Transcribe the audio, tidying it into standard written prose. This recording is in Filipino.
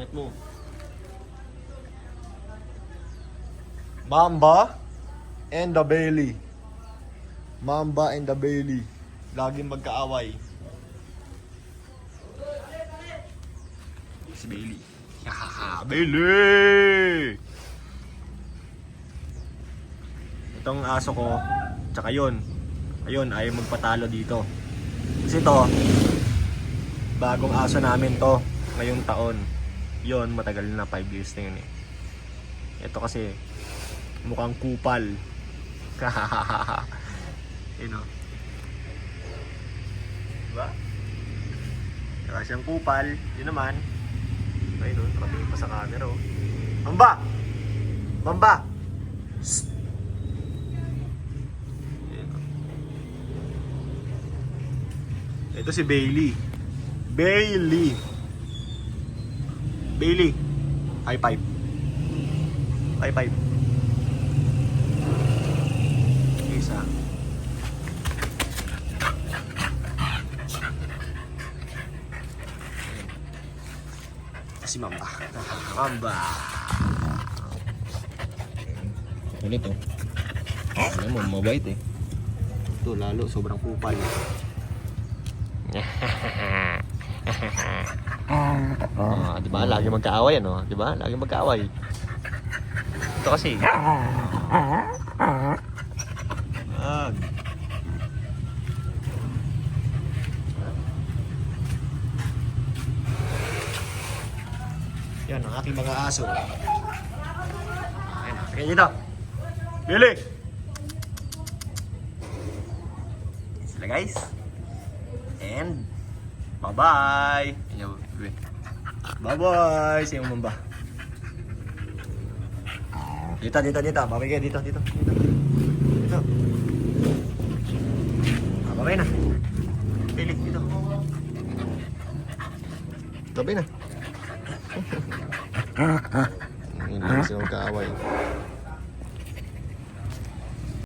Pangit mo. Mamba and the Bailey. Mamba and the Bailey. Laging magkaaway. Si Bailey. Bailey! Itong aso ko, tsaka yun. Ayun, ayaw magpatalo dito. Kasi to, bagong aso namin to ngayong taon. Yun, matagal na, 5 years na yun eh. Ito kasi, mukhang kupal. Yun o. Diba? Saka siyang kupal. Yun naman. Ayun o, nakatingin pa sa camera o. Mamba! Mamba! Shhh! Yun o. Ito si Bailey. Bailey! Bailey! High five. High five. Isa. Si Mamba. Mamba. Ulit oh. Alam mo, mabait eh. Ito lalo, sobrang kupal. Di ba? Lagi magkaaway ano? Di ba? Lagi magkaaway. Ito kasi. Yan ang aking mga aso. Ayan, sige dito. Billy! Sila guys. And bye-bye. Bye-bye. Sa iyong mamba. Dito. Babay kayo dito. Dito. Babay na. Billy, dito. Babay na. Hindi sila magkaaway.